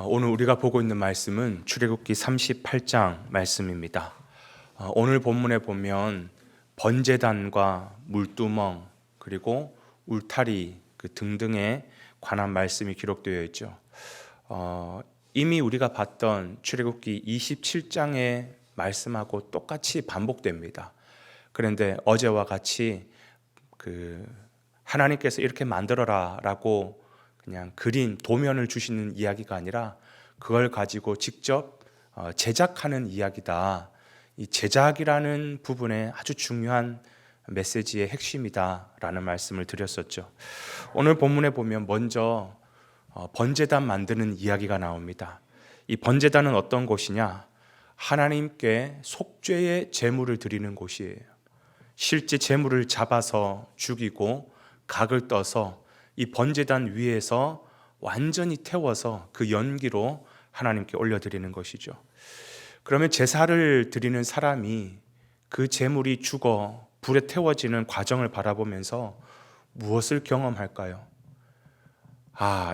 오늘 우리가 보고 있는 말씀은 출애굽기 38장 말씀입니다. 오늘 본문에 보면 번제단과 물두멍 그리고 울타리 등등에 관한 말씀이 기록되어 있죠. 이미 우리가 봤던 출애굽기 27장의 말씀하고 똑같이 반복됩니다. 그런데 어제와 같이 하나님께서 이렇게 만들어라라고 그냥 그린 도면을 주시는 이야기가 아니라 그걸 가지고 직접 제작하는 이야기다. 이 제작이라는 부분에 아주 중요한 메시지의 핵심이다라는 말씀을 드렸었죠. 오늘 본문에 보면 먼저 번제단 만드는 이야기가 나옵니다. 이 번제단은 어떤 곳이냐? 하나님께 속죄의 제물을 드리는 곳이에요. 실제 제물을 잡아서 죽이고 각을 떠서 이 번제단 위에서 완전히 태워서 그 연기로 하나님께 올려드리는 것이죠. 그러면 제사를 드리는 사람이 그 제물이 죽어 불에 태워지는 과정을 바라보면서 무엇을 경험할까요?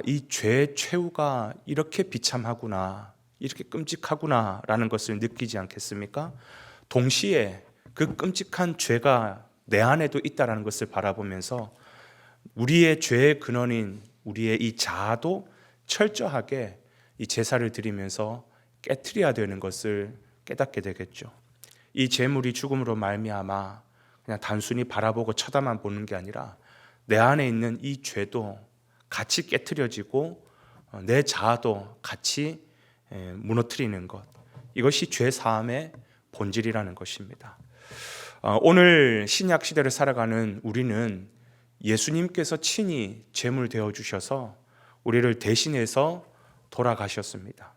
이 죄의 최후가 이렇게 비참하구나, 이렇게 끔찍하구나 라는 것을 느끼지 않겠습니까? 동시에 그 끔찍한 죄가 내 안에도 있다는 것을 바라보면서 우리의 죄의 근원인 우리의 이 자아도 철저하게 이 제사를 드리면서 깨트려야 되는 것을 깨닫게 되겠죠. 이 제물이 죽음으로 말미암아 그냥 단순히 바라보고 쳐다만 보는 게 아니라 내 안에 있는 이 죄도 같이 깨트려지고 내 자아도 같이 무너뜨리는 것, 이것이 죄 사함의 본질이라는 것입니다. 오늘 신약 시대를 살아가는 우리는 예수님께서 친히 제물 되어 주셔서 우리를 대신해서 돌아가셨습니다.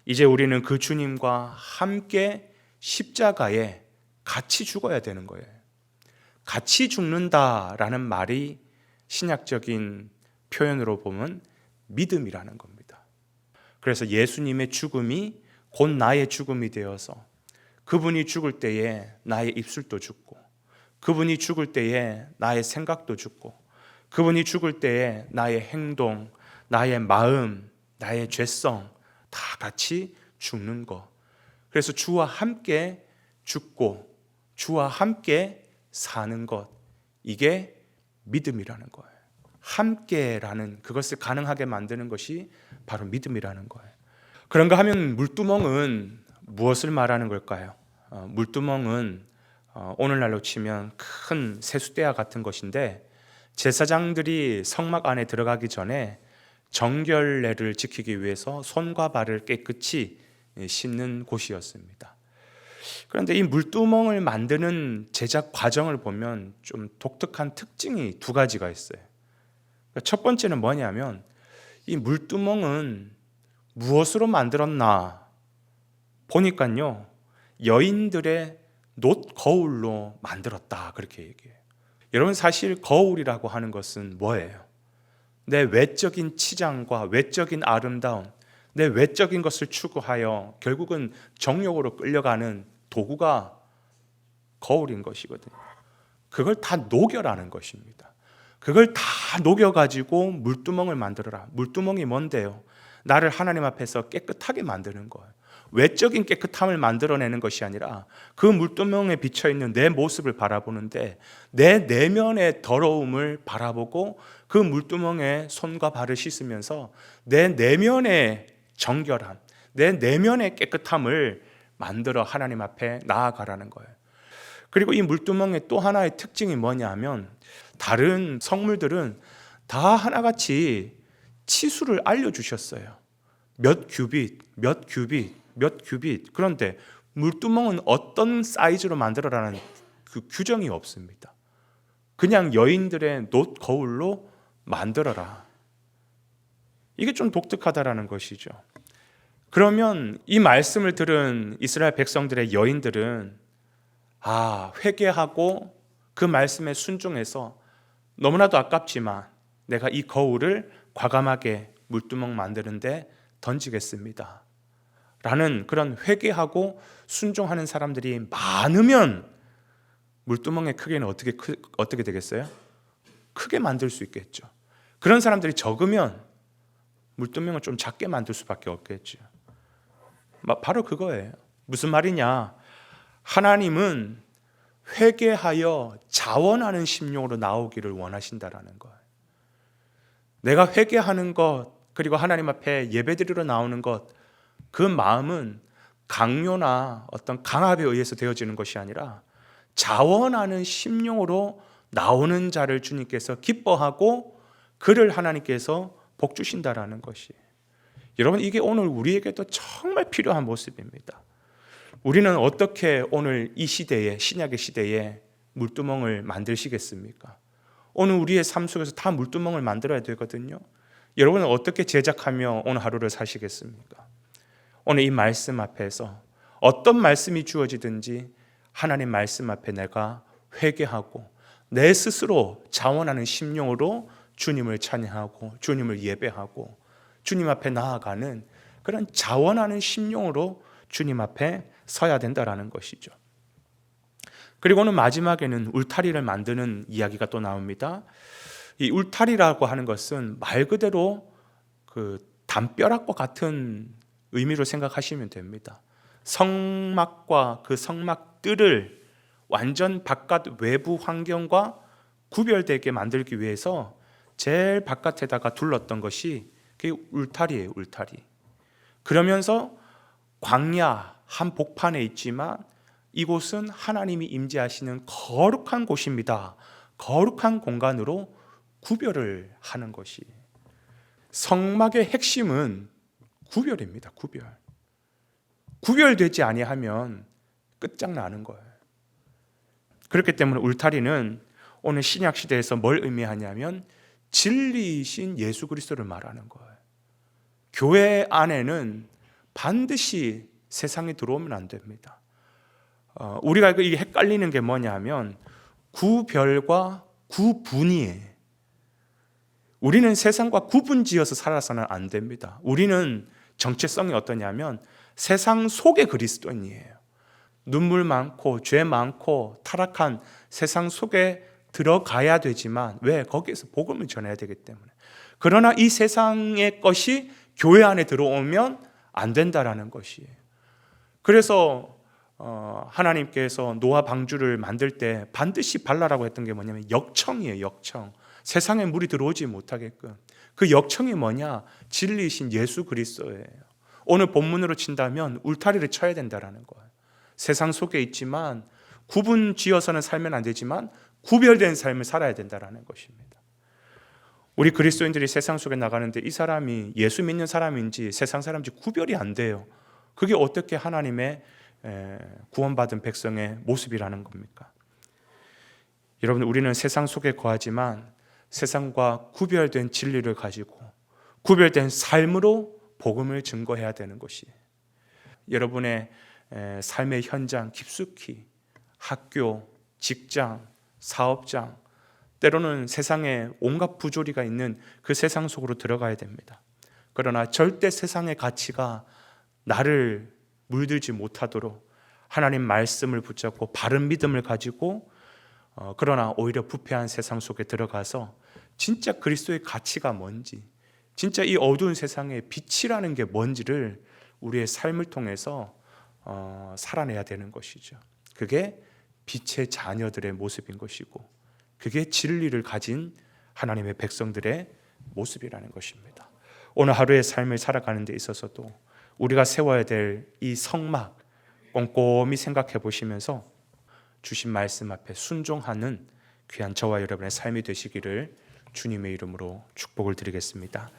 이제 우리는 그 주님과 함께 십자가에 같이 죽어야 되는 거예요. 같이 죽는다라는 말이 신약적인 표현으로 보면 믿음이라는 겁니다. 그래서 예수님의 죽음이 곧 나의 죽음이 되어서 그분이 죽을 때에 나의 입술도 죽고, 그분이 죽을 때에 나의 생각도 죽고, 그분이 죽을 때에 나의 행동, 나의 마음, 나의 죄성 다 같이 죽는 것. 그래서 주와 함께 죽고 주와 함께 사는 것, 이게 믿음이라는 거예요. 함께라는 그것을 가능하게 만드는 것이 바로 믿음이라는 거예요. 그런가 하면 물두멍은 무엇을 말하는 걸까요? 물두멍은 오늘날로 치면 큰 세숫대야 같은 것인데, 제사장들이 성막 안에 들어가기 전에 정결례를 지키기 위해서 손과 발을 깨끗이 씻는 곳이었습니다. 그런데 이 물두멍을 만드는 제작 과정을 보면 좀 독특한 특징이 두 가지가 있어요. 첫 번째는 뭐냐면, 이 물두멍은 무엇으로 만들었나 보니까요, 여인들의 놋 거울로 만들었다, 그렇게 얘기해요. 여러분, 사실 거울이라고 하는 것은 뭐예요? 내 외적인 치장과 외적인 아름다움, 내 외적인 것을 추구하여 결국은 정욕으로 끌려가는 도구가 거울인 것이거든요. 그걸 다 녹여라는 것입니다. 그걸 다 녹여가지고 물두멍을 만들어라. 물두멍이 뭔데요? 나를 하나님 앞에서 깨끗하게 만드는 거예요. 외적인 깨끗함을 만들어내는 것이 아니라 그 물두멍에 비쳐있는 내 모습을 바라보는데, 내 내면의 더러움을 바라보고 그 물두멍에 손과 발을 씻으면서 내 내면의 정결함, 내 내면의 깨끗함을 만들어 하나님 앞에 나아가라는 거예요. 그리고 이 물두멍의 또 하나의 특징이 뭐냐 하면, 다른 성물들은 다 하나같이 치수를 알려주셨어요. 몇 규빗, 몇 규빗, 몇 규빗. 그런데 물두멍은 어떤 사이즈로 만들어라는 그 규정이 없습니다. 그냥 여인들의 놋 거울로 만들어라. 이게 좀 독특하다라는 것이죠. 그러면 이 말씀을 들은 이스라엘 백성들의 여인들은 회개하고 그 말씀에 순종해서 너무나도 아깝지만 내가 이 거울을 과감하게 물두멍 만드는데 던지겠습니다 라는 그런 회개하고 순종하는 사람들이 많으면 물두멍의 크기는 어떻게 되겠어요? 크게 만들 수 있겠죠. 그런 사람들이 적으면 물두멍을 좀 작게 만들 수밖에 없겠죠. 바로 그거예요. 무슨 말이냐? 하나님은 회개하여 자원하는 심령으로 나오기를 원하신다라는 거예요. 내가 회개하는 것, 그리고 하나님 앞에 예배드리러 나오는 것, 그 마음은 강요나 어떤 강압에 의해서 되어지는 것이 아니라 자원하는 심령으로 나오는 자를 주님께서 기뻐하고 그를 하나님께서 복 주신다라는 것이, 여러분, 이게 오늘 우리에게도 정말 필요한 모습입니다. 우리는 어떻게 오늘 이 시대에, 신약의 시대에 물두멍을 만드시겠습니까? 오늘 우리의 삶 속에서 다 물두멍을 만들어야 되거든요. 여러분은 어떻게 제작하며 오늘 하루를 사시겠습니까? 오늘 이 말씀 앞에서 어떤 말씀이 주어지든지 하나님 말씀 앞에 내가 회개하고 내 스스로 자원하는 심령으로 주님을 찬양하고 주님을 예배하고 주님 앞에 나아가는 그런 자원하는 심령으로 주님 앞에 서야 된다라는 것이죠. 그리고 오늘 마지막에는 울타리를 만드는 이야기가 또 나옵니다. 이 울타리라고 하는 것은 말 그대로 그 담벼락과 같은 의미로 생각하시면 됩니다. 성막과 그 성막들을 완전 바깥 외부 환경과 구별되게 만들기 위해서 제일 바깥에다가 둘렀던 것이 그게 울타리예요, 울타리. 그러면서 광야 한복판에 있지만 이곳은 하나님이 임재하시는 거룩한 곳입니다. 거룩한 공간으로 구별을 하는 것이, 성막의 핵심은 구별입니다. 구별되지 아니하면 끝장나는 거예요. 그렇기 때문에 울타리는 오늘 신약 시대에서 뭘 의미하냐면 진리이신 예수 그리스도를 말하는 거예요. 교회 안에는 반드시 세상에 들어오면 안 됩니다. 우리가 이게 헷갈리는 게 뭐냐면 구별과 구분이에요. 우리는 세상과 구분지어서 살아서는 안 됩니다. 우리는 정체성이 어떠냐면 세상 속의 그리스도인이에요. 눈물 많고 죄 많고 타락한 세상 속에 들어가야 되지만, 왜? 거기에서 복음을 전해야 되기 때문에. 그러나 이 세상의 것이 교회 안에 들어오면 안 된다라는 것이에요. 그래서 하나님께서 노아 방주를 만들 때 반드시 발라라고 했던 게 뭐냐면 역청이에요. 역청. 세상에 물이 들어오지 못하게끔. 그 역청이 뭐냐? 진리이신 예수 그리스도예요. 오늘 본문으로 친다면 울타리를 쳐야 된다라는 거예요. 세상 속에 있지만 구분 지어서는 살면 안 되지만 구별된 삶을 살아야 된다라는 것입니다. 우리 그리스도인들이 세상 속에 나가는데 이 사람이 예수 믿는 사람인지 세상 사람인지 구별이 안 돼요. 그게 어떻게 하나님의 구원받은 백성의 모습이라는 겁니까? 여러분, 우리는 세상 속에 거하지만 세상과 구별된 진리를 가지고 구별된 삶으로 복음을 증거해야 되는 것이, 여러분의 삶의 현장 깊숙이 학교, 직장, 사업장, 때로는 세상에 온갖 부조리가 있는 그 세상 속으로 들어가야 됩니다. 그러나 절대 세상의 가치가 나를 물들지 못하도록 하나님 말씀을 붙잡고 바른 믿음을 가지고 그러나 오히려 부패한 세상 속에 들어가서 진짜 그리스도의 가치가 뭔지, 진짜 이 어두운 세상의 빛이라는 게 뭔지를 우리의 삶을 통해서 살아내야 되는 것이죠. 그게 빛의 자녀들의 모습인 것이고, 그게 진리를 가진 하나님의 백성들의 모습이라는 것입니다. 오늘 하루의 삶을 살아가는 데 있어서도 우리가 세워야 될 이 성막 꼼꼼히 생각해 보시면서 주신 말씀 앞에 순종하는 귀한 저와 여러분의 삶이 되시기를 주님의 이름으로 축복을 드리겠습니다.